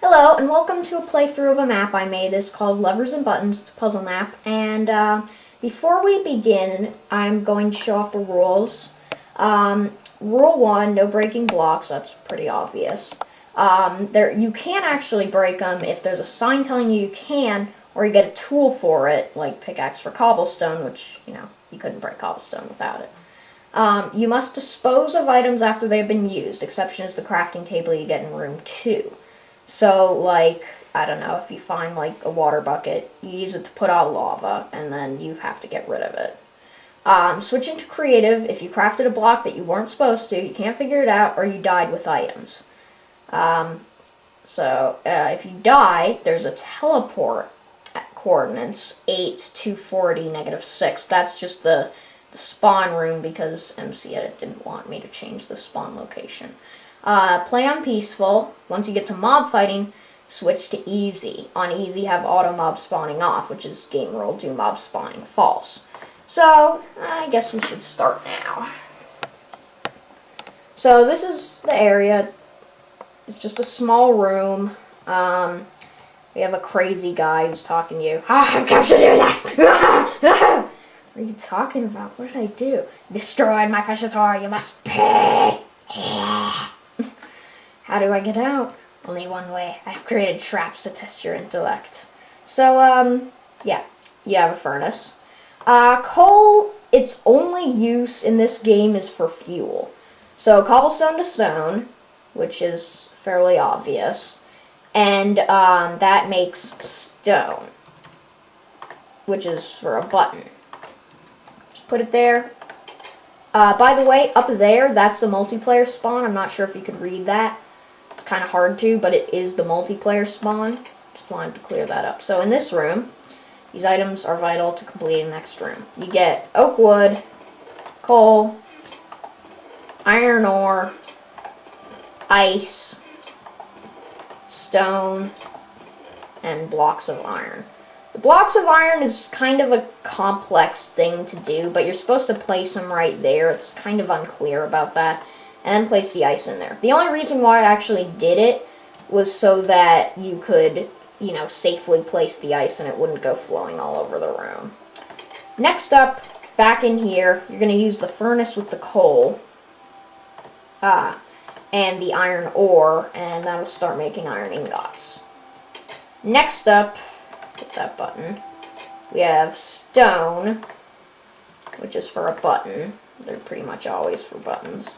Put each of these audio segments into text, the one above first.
Hello, and welcome to a playthrough of a map I made. It's called Levers and Buttons. It's a puzzle map. And before we begin, I'm going to show off the rules. Rule 1, no breaking blocks. That's pretty obvious. You can actually break them if there's a sign telling you can, or you get a tool for it, like pickaxe for cobblestone, which, you couldn't break cobblestone without it. You must dispose of items after they've been used. Exception is the crafting table you get in room 2. So, like, I don't know, if you find, like, a water bucket, you use it to put out lava, and then you have to get rid of it. Switching to creative, if you crafted a block that you weren't supposed to, you can't figure it out, or you died with items. If you die, there's a teleport at coordinates 8, 240, -6. That's just the spawn room because MC Edit didn't want me to change the spawn location. Play on peaceful. Once you get to mob fighting, switch to easy. On easy, have auto mob spawning off, which is game rule, do mob spawning false. So, I guess we should start now. So, this is the area. It's just a small room. We have a crazy guy who's talking to you. I've got to do this! What are you talking about? What did I do? Destroyed my precious ore, you must pay! How do I get out? Only one way. I've created traps to test your intellect. So, yeah, you have a furnace. Coal, its only use in this game is for fuel. So, cobblestone to stone, which is fairly obvious, and that makes stone, which is for a button. Just put it there. By the way, up there, that's the multiplayer spawn. I'm not sure if you could read that. It's kind of hard to, but it is the multiplayer spawn. Just wanted to clear that up. So in this room, these items are vital to completing the next room. You get oak wood, coal, iron ore, ice, stone, and blocks of iron. The blocks of iron is kind of a complex thing to do, but you're supposed to place them right there. It's kind of unclear about that. And then place the ice in there. The only reason why I actually did it was so that you could, safely place the ice and it wouldn't go flowing all over the room. Next up, back in here, you're going to use the furnace with the coal and the iron ore, and that'll start making iron ingots. Next up, hit that button, we have stone, which is for a button. They're pretty much always for buttons.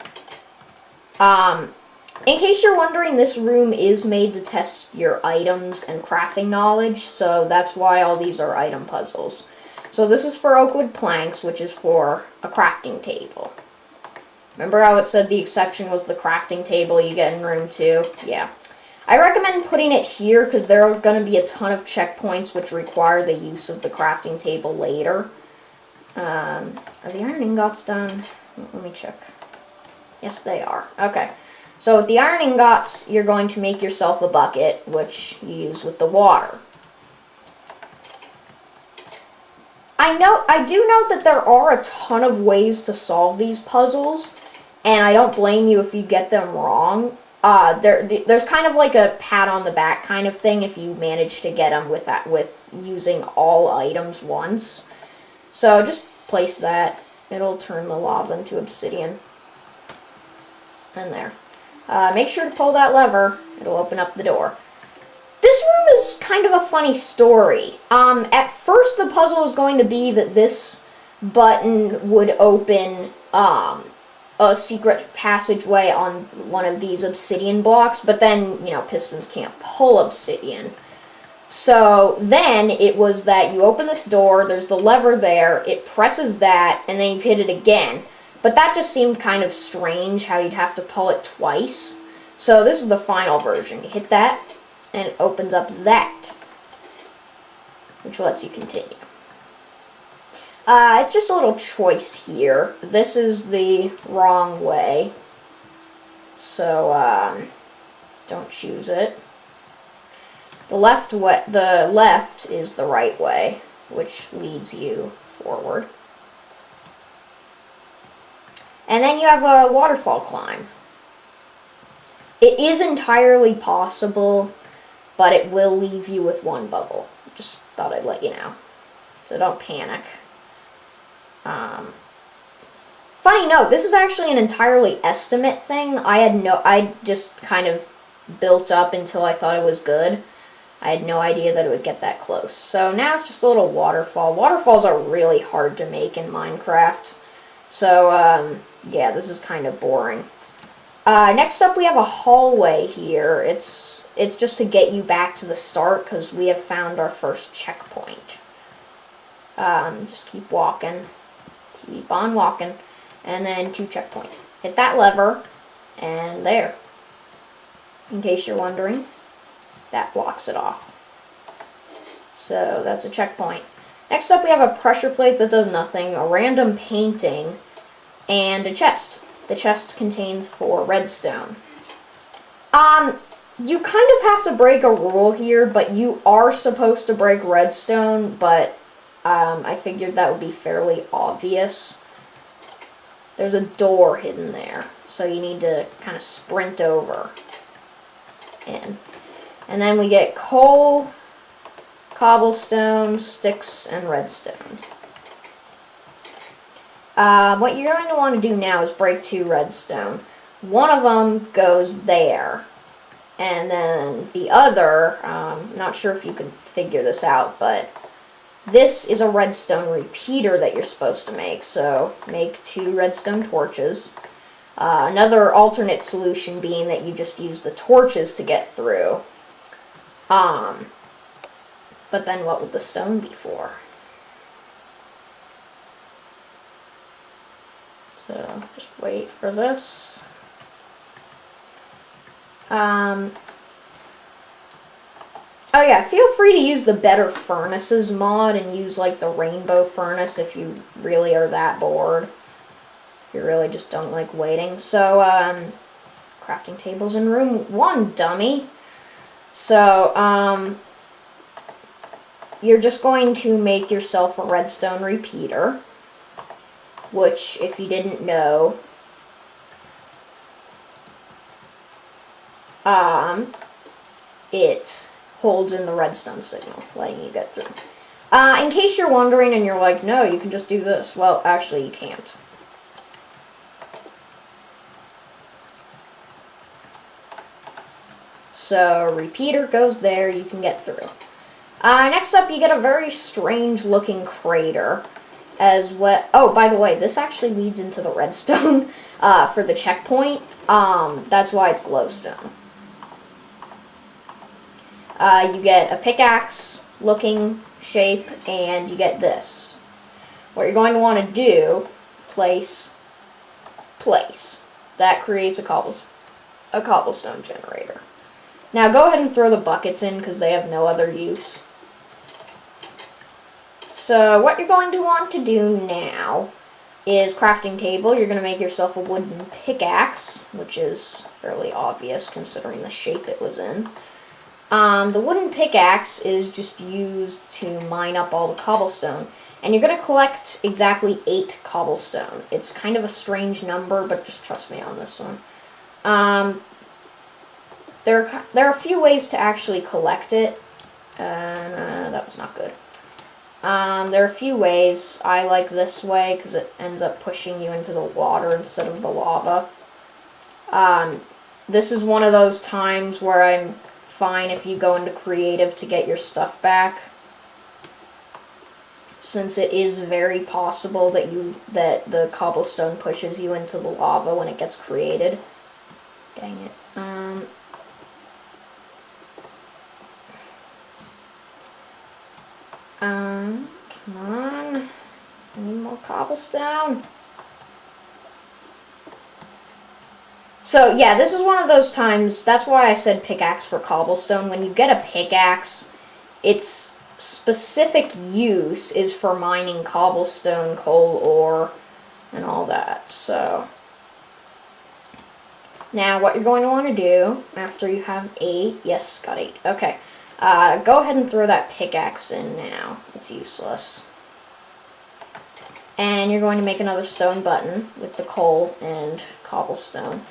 In case you're wondering, this room is made to test your items and crafting knowledge, so that's why all these are item puzzles. So this is for oak wood planks, which is for a crafting table. Remember how it said the exception was the crafting table you get in room 2? Yeah. I recommend putting it here because there are going to be a ton of checkpoints which require the use of the crafting table later. Are the iron ingots done? Let me check. Yes, they are. Okay. So with the iron ingots, you're going to make yourself a bucket, which you use with the water. I do note that there are a ton of ways to solve these puzzles, and I don't blame you if you get them wrong. There's kind of like a pat on the back kind of thing if you manage to get them with using all items once. So just place that. It'll turn the lava into obsidian. And there. Make sure to pull that lever. It'll open up the door. This room is kind of a funny story. At first the puzzle was going to be that this button would open a secret passageway on one of these obsidian blocks, but then, pistons can't pull obsidian. So then it was that you open this door, there's the lever there, it presses that, and then you hit it again. But that just seemed kind of strange how you'd have to pull it twice. So this is the final version. You hit that, and it opens up that, which lets you continue. It's just a little choice here. This is the wrong way, so don't choose it. The left is the right way, which leads you forward. And then you have a waterfall climb. It is entirely possible but it will leave you with 1 bubble. Just thought I'd let you know. So don't panic. Funny note, this is actually an entirely estimate thing. I just kind of built up until I thought it was good. I had no idea that it would get that close. So now it's just a little waterfall. Waterfalls are really hard to make in Minecraft. So, yeah, this is kind of boring. Next up, we have a hallway here. It's just to get you back to the start, because we have found our first checkpoint. Just keep walking. Keep on walking. And then to checkpoint. Hit that lever, and there. In case you're wondering, that blocks it off. So that's a checkpoint. Next up, we have a pressure plate that does nothing, a random painting, and a chest. The chest contains 4 redstone. You kind of have to break a rule here, but you are supposed to break redstone, but I figured that would be fairly obvious. There's a door hidden there, so you need to kind of sprint over. And then we get coal, cobblestone, sticks, and redstone. What you're going to want to do now is break 2 redstone. One of them goes there, and then the other, not sure if you can figure this out, but this is a redstone repeater that you're supposed to make, so make 2 redstone torches. Another alternate solution being that you just use the torches to get through. But then what would the stone be for? So just wait for this. Oh yeah, feel free to use the Better Furnaces mod and use like the rainbow furnace if you really are that bored. If you really just don't like waiting. So, crafting tables in room 1, dummy. So, you're just going to make yourself a redstone repeater, which, if you didn't know, it holds in the redstone signal, letting you get through. In case you're wondering and you're like, no, you can just do this. Well, actually, you can't. So, repeater goes there, you can get through. Next up, you get a very strange looking crater. As well. Oh, by the way, this actually leads into the redstone for the checkpoint. That's why it's glowstone. You get a pickaxe looking shape, and you get this. What you're going to want to do, place. That creates a cobblestone generator. Now go ahead and throw the buckets in because they have no other use. So what you're going to want to do now is crafting table. You're going to make yourself a wooden pickaxe, which is fairly obvious considering the shape it was in. The wooden pickaxe is just used to mine up all the cobblestone. And you're going to collect exactly 8 cobblestone. It's kind of a strange number, but just trust me on this one. There are a few ways to actually collect it. That was not good. There are a few ways. I like this way because it ends up pushing you into the water instead of the lava. This is one of those times where I'm fine if you go into creative to get your stuff back, since it is very possible that the cobblestone pushes you into the lava when it gets created. Dang it. Come on. I need more cobblestone. So, yeah, this is one of those times, that's why I said pickaxe for cobblestone. When you get a pickaxe, its specific use is for mining cobblestone, coal ore, and all that. So, now what you're going to want to do, after you have 8, yes, got 8, okay. Go ahead and throw that pickaxe in now. It's useless. And you're going to make another stone button with the coal and cobblestone.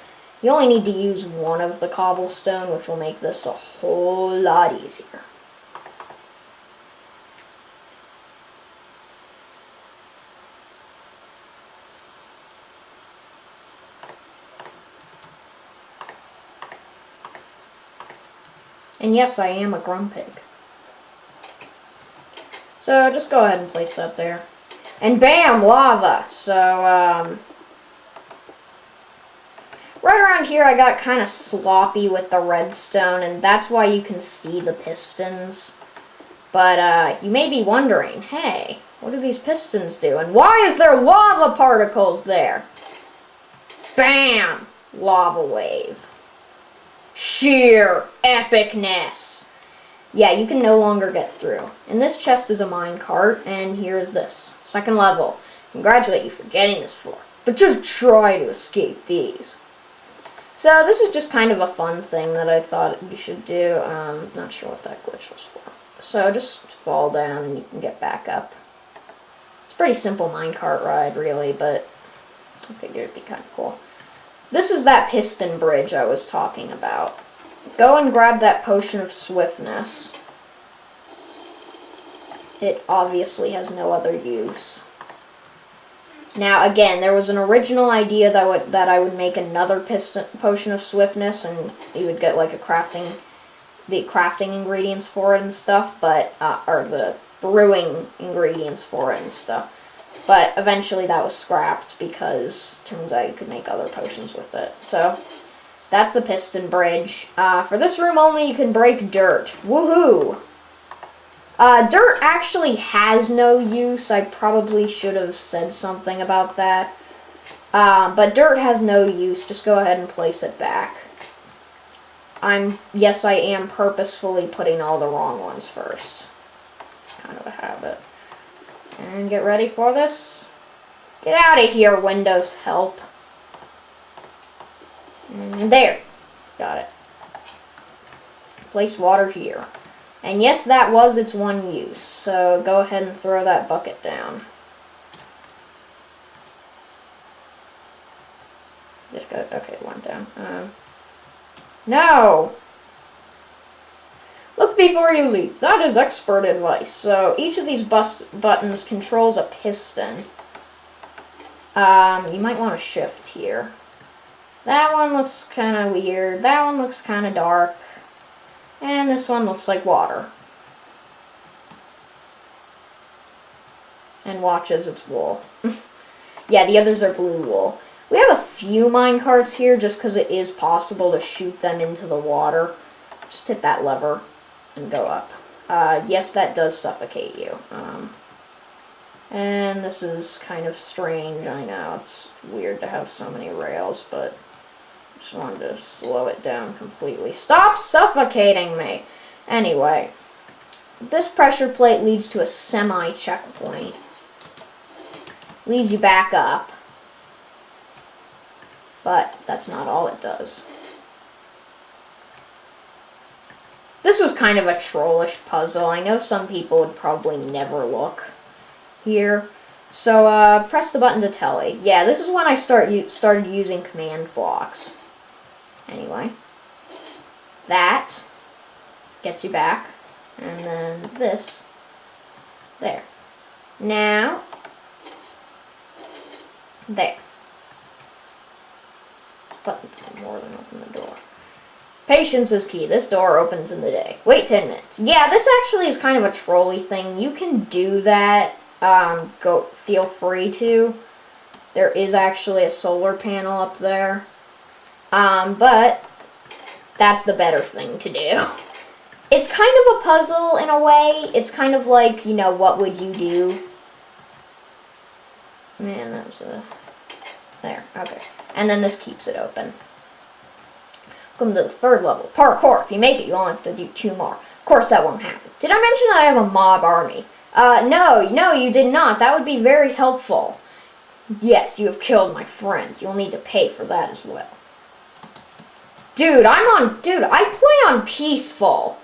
You only need to use one of the cobblestone, which will make this a whole lot easier. And yes, I am a Grumpig. So just go ahead and place that there. And bam, lava. So, right around here I got kind of sloppy with the redstone, and that's why you can see the pistons. But, you may be wondering, hey, what do these pistons do? And why is there lava particles there? Bam! Lava wave. Sheer epicness. Yeah, you can no longer get through. And this chest is a minecart, and here is this. Second level. Congratulate you for getting this floor. But just try to escape these. So this is just kind of a fun thing that I thought you should do. Not sure what that glitch was for. So just fall down and you can get back up. It's a pretty simple minecart ride, really, but I figured it'd be kind of cool. This is that piston bridge I was talking about. Go and grab that potion of swiftness. It obviously has no other use. Now, again, there was an original idea that I would make another potion of swiftness, and you would get like the crafting ingredients for it and stuff, but or the brewing ingredients for it and stuff. But eventually that was scrapped because turns out you could make other potions with it. So that's the piston bridge. For this room only, you can break dirt. Woohoo! Dirt actually has no use. I probably should have said something about that. But dirt has no use. Just go ahead and place it back. Yes, I am purposefully putting all the wrong ones first. It's kind of a habit. And get ready for this. Get out of here, Windows help. And there. Got it. Place water here. And yes, that was its one use. So go ahead and throw that bucket down. Just go. Okay, it went down. No! Look before you leap. That is expert advice. So each of these buttons controls a piston. You might want to shift here. That one looks kind of weird. That one looks kind of dark. And this one looks like water. And watches its wool. Yeah, the others are blue wool. We have a few minecarts here just because it is possible to shoot them into the water. Just hit that lever and go up. Yes, that does suffocate you. And this is kind of strange, I know. It's weird to have so many rails, but I just wanted to slow it down completely. Stop suffocating me! Anyway, this pressure plate leads to a semi-checkpoint. Leads you back up. But that's not all it does. This was kind of a trollish puzzle. I know some people would probably never look here. So, press the button to telly. Yeah, this is when I started using command blocks. Anyway. That gets you back. And then this. There. Now. There. Button more than open the door. Patience is key. This door opens in the day. Wait 10 minutes. Yeah, this actually is kind of a trolley thing. You can do that. Feel free to. There is actually a solar panel up there. But that's the better thing to do. It's kind of a puzzle in a way. It's kind of like, you know, what would you do? Man, that was a... There, okay. And then this keeps it open. Welcome to the third level. Parkour. If you make it, you only have to do 2 more. Of course, that won't happen. Did I mention that I have a mob army? No, you did not. That would be very helpful. Yes, you have killed my friends. You'll need to pay for that as well. Dude, I play on peaceful.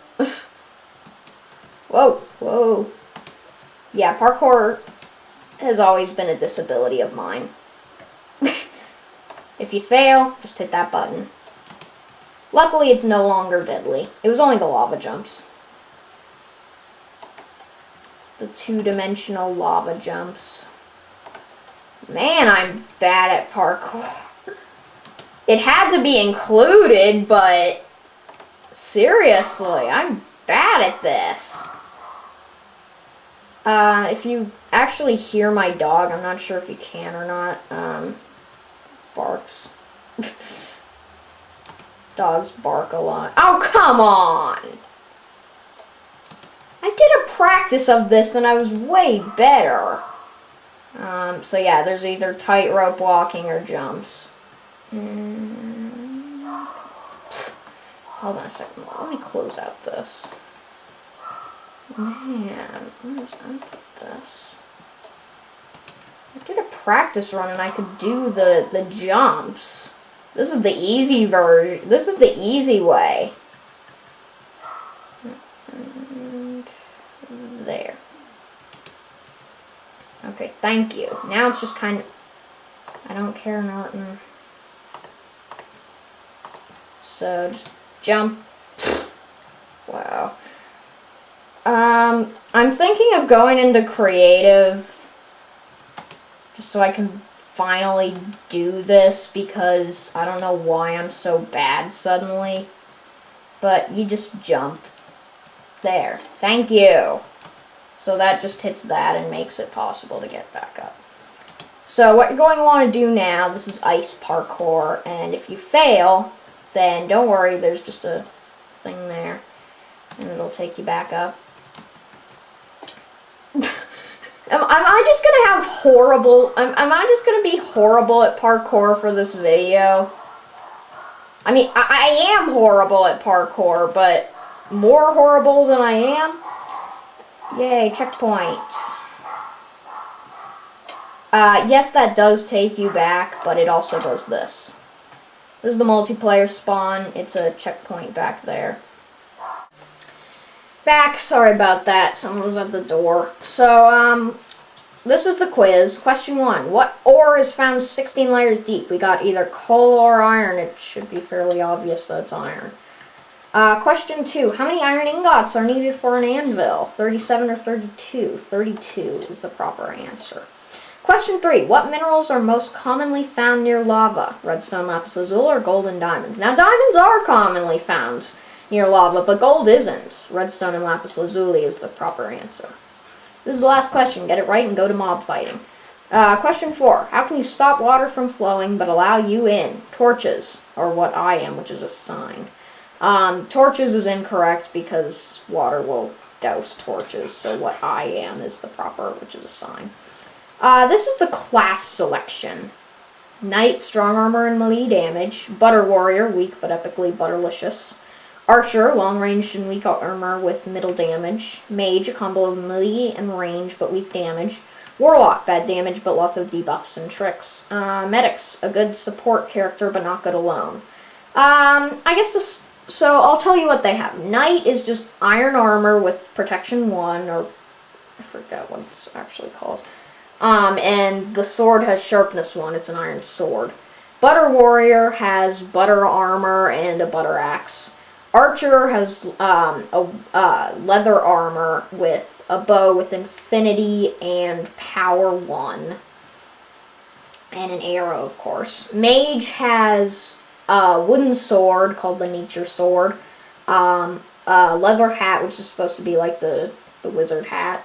Whoa. Yeah, parkour has always been a disability of mine. If you fail, just hit that button. Luckily, it's no longer deadly. It was only the lava jumps. The two-dimensional lava jumps. Man, I'm bad at parkour. It had to be included, but seriously, I'm bad at this. If you actually hear my dog, I'm not sure if you can or not, barks. Dogs bark a lot. Oh, come on! I did a practice of this and I was way better. So yeah, there's either tightrope walking or jumps. Hold on a second. Let me close out this. Man, where is this? I did a practice run and I could do the jumps. This is the easy version. This is the easy way. And there. Okay, thank you. Now it's just kind of... I don't care, Norton. So, just jump. Wow. I'm thinking of going into creative just so I can finally do this because I don't know why I'm so bad suddenly. But you just jump. There. Thank you. So that just hits that and makes it possible to get back up. So what you're going to want to do now, this is ice parkour, and if you fail, then don't worry, there's just a thing there, and it'll take you back up. Am I just going to have horrible, am I just going to be horrible at parkour for this video? I mean, I am horrible at parkour, but more horrible than I am? Yay, checkpoint. Yes, that does take you back, but it also does this. This is the multiplayer spawn. It's a checkpoint back there. Back, sorry about that. Someone was at the door. So, this is the quiz. Question 1. What ore is found 16 layers deep? We got either coal or iron. It should be fairly obvious that it's iron. Question 2. How many iron ingots are needed for an anvil? 37 or 32? 32 is the proper answer. Question 3. What minerals are most commonly found near lava? Redstone, lapis lazuli, or gold and diamonds? Now, diamonds are commonly found near lava, but gold isn't. Redstone and lapis lazuli is the proper answer. This is the last question. Get it right and go to mob fighting. Question 4. How can you stop water from flowing but allow you in? Torches, or what I am, which is a sign. Torches is incorrect because water will douse torches, so what I am is the proper, which is a sign. This is the class selection. Knight, strong armor and melee damage. Butter warrior, weak but epically butterlicious. Archer, long range and weak armor with middle damage. Mage, a combo of melee and range but weak damage. Warlock, bad damage but lots of debuffs and tricks. Medics, a good support character but not good alone. I guess so I'll tell you what they have. Knight is just iron armor with protection 1, or I forget what it's actually called. And the sword has sharpness 1. It's an iron sword. Butter warrior has butter armor and a butter axe. Archer has leather armor with a bow with infinity and power 1. And an arrow, of course. Mage has a wooden sword called the Nature Sword. A leather hat, which is supposed to be like the wizard hat.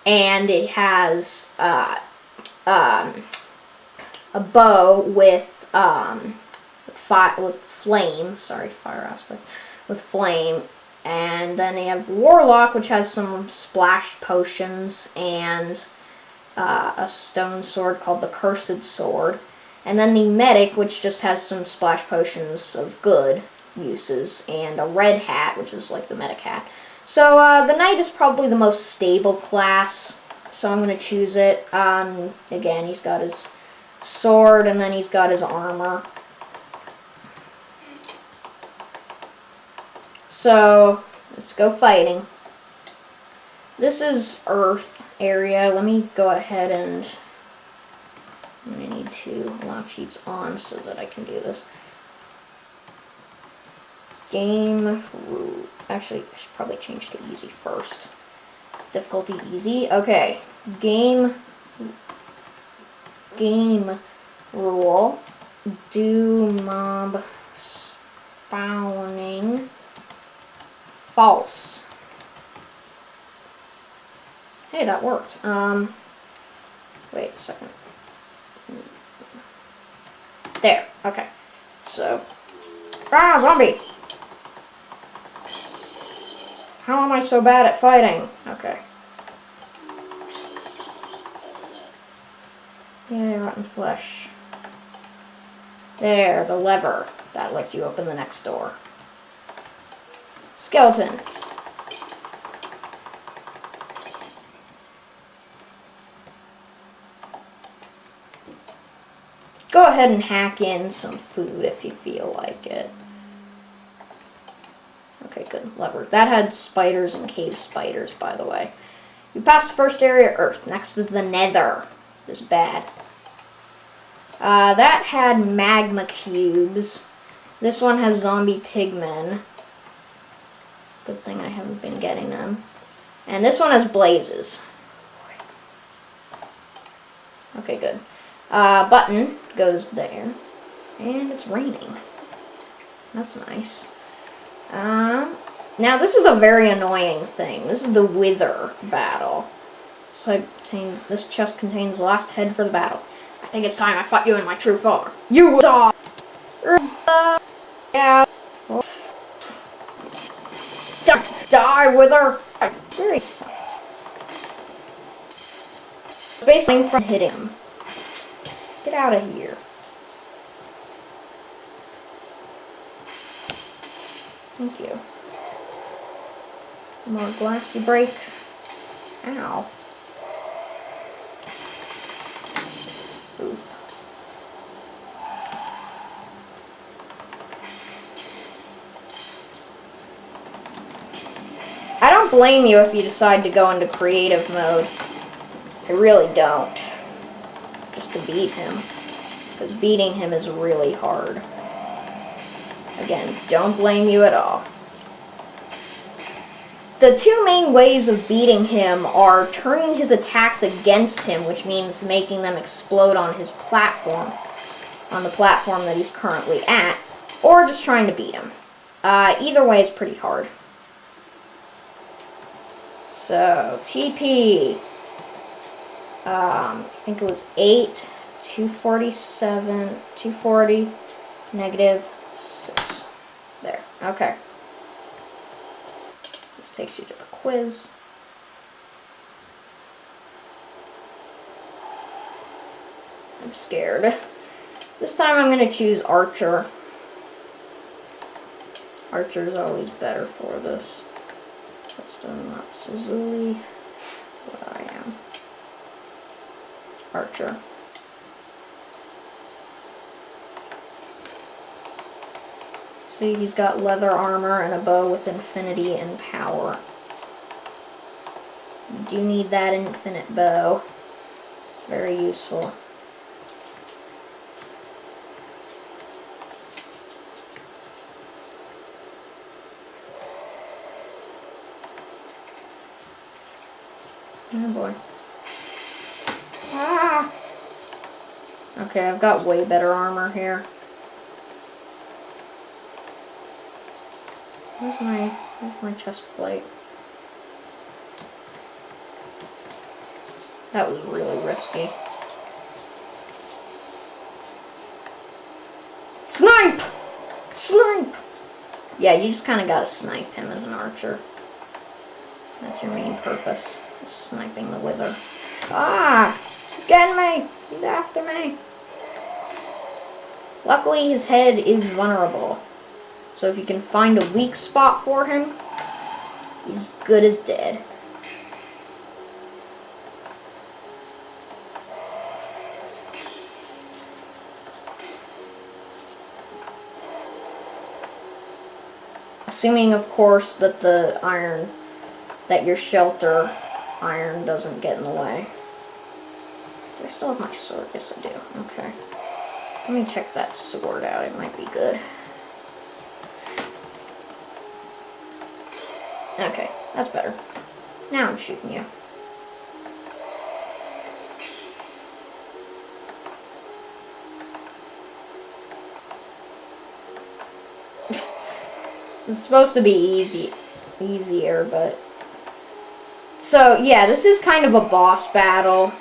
And it has a bow with flame. Sorry, fire aspect. With flame. And then they have Warlock, which has some splash potions and a stone sword called the Cursed Sword. And then the Medic, which just has some splash potions of good uses, and a red hat, which is like the Medic hat. So the Knight is probably the most stable class, so I'm going to choose it. Again, he's got his sword, and then he's got his armor. So, let's go fighting. This is Earth area. Let me go ahead and... I'm going to need need to lock sheets on so that I can do this. Game rule. Actually, I should probably change to easy first. Difficulty easy. Okay. Game rule. Do mob spawning false. Hey, that worked. Wait a second. There. Okay. So, zombie! How am I so bad at fighting? Okay. Yay, rotten flesh. There, the lever. That lets you open the next door. Skeleton. Go ahead and hack in some food if you feel like it. Okay, good. Lever. That had spiders and cave spiders, by the way. You passed the first area, Earth. Next is the Nether. This is bad. That had magma cubes. This one has zombie pigmen. Good thing I haven't been getting them. And this one has blazes. Okay, good. Button goes there. And it's raining. That's nice. Now this is a very annoying thing. This is the Wither battle. This chest contains the last head for the battle. I think it's time I fought you in my true form. You saw. Yeah. Die, Wither. Very tough. Basically from hitting him. Get out of here. Thank you. More glass you break. Ow. Oof. I don't blame you if you decide to go into creative mode. I really don't. Just to beat him. Because beating him is really hard. Again, don't blame you at all. The two main ways of beating him are turning his attacks against him, which means making them explode on his platform, on the platform that he's currently at, or just trying to beat him. Either way is pretty hard. So, TP. I think it was 8, 247, 240, negative 6. There. Okay. This takes you to the quiz. I'm scared. This time I'm going to choose Archer. Archer is always better for this. That's still not Sazuli. What I am. Archer. See, he's got leather armor and a bow with infinity and power. You do need that infinite bow. Very useful. Oh boy. Ah! Okay, I've got way better armor here. Where's my chest plate? That was really risky. Snipe! Snipe! Yeah, you just kind of gotta snipe him as an archer. That's your main purpose, is sniping the Wither. Ah! He's getting me! He's after me! Luckily, his head is vulnerable. So if you can find a weak spot for him, he's good as dead. Assuming, of course, that that your shelter iron doesn't get in the way. Do I still have my sword? Yes, I do. Okay. Let me check that sword out. It might be good. Okay, that's better. Now I'm shooting you. It's supposed to be easier, but... So, yeah, this is kind of a boss battle.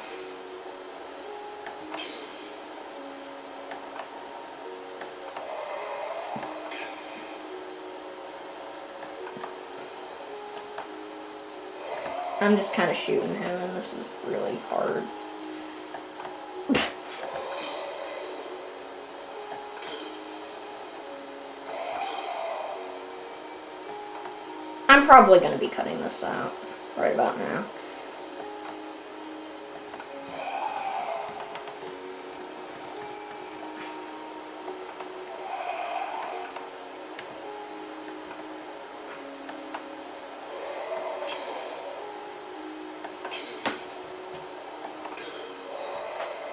I'm just kind of shooting him, and this is really hard. I'm probably going to be cutting this out right about now.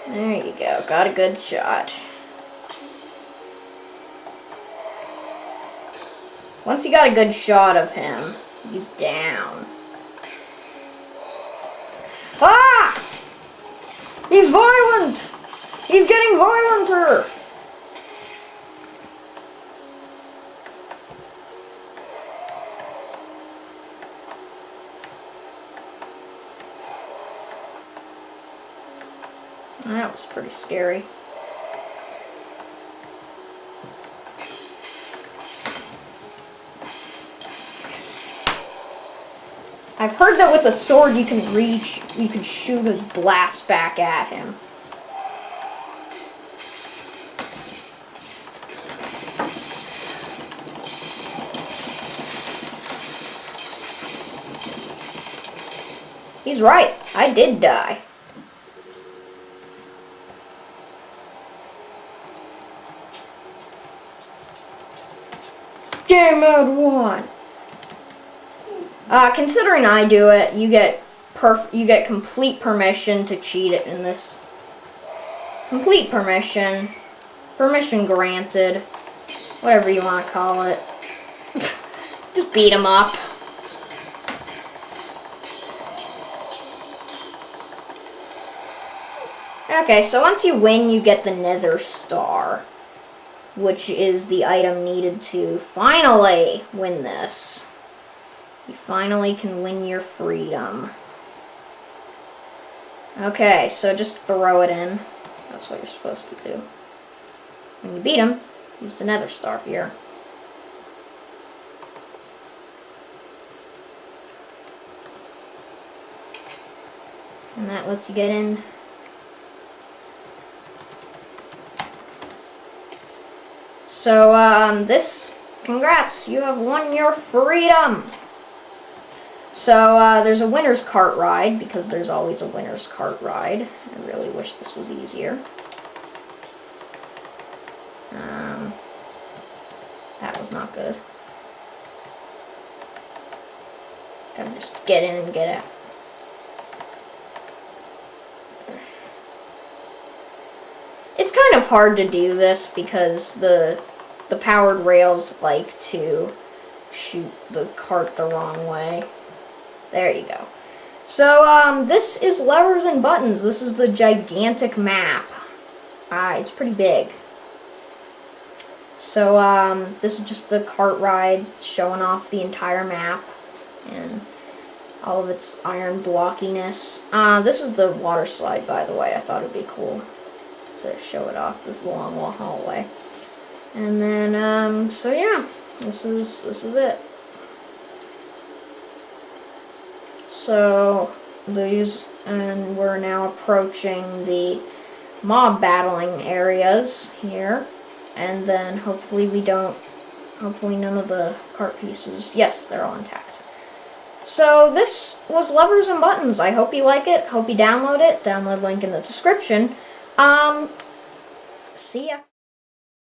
There you go. Got a good shot. Once you got a good shot of him, he's down. Ah! He's violent! He's getting violenter! That was pretty scary. I've heard that with a sword you can shoot his blast back at him. He's right, I did die. Game mode 1. Considering I do it, you get complete permission to cheat it in this. Complete permission. Permission granted. Whatever you want to call it. Just beat him up. Okay, so once you win, you get the Nether Star, which is the item needed to finally win this. You finally can win your freedom. Okay, so just throw it in. That's what you're supposed to do. When you beat him, use the Nether Star here. And that lets you get in. So, congrats, you have won your freedom! So, there's a winner's cart ride, because there's always a winner's cart ride. I really wish this was easier. That was not good. Gotta just get in and get out. It's kind of hard to do this because the powered rails like to shoot the cart the wrong way. There you go. So, this is Levers and Buttons. This is the gigantic map. It's pretty big. So, this is just the cart ride showing off the entire map and all of its iron blockiness. This is the water slide, by the way. I thought it'd be cool to show it off, this long hallway. And then, so yeah, this is it. So, and we're now approaching the mob battling areas here. And then hopefully none of the cart pieces, yes, they're all intact. So this was Levers and Buttons. I hope you like it. Hope you download it. Download link in the description. See ya.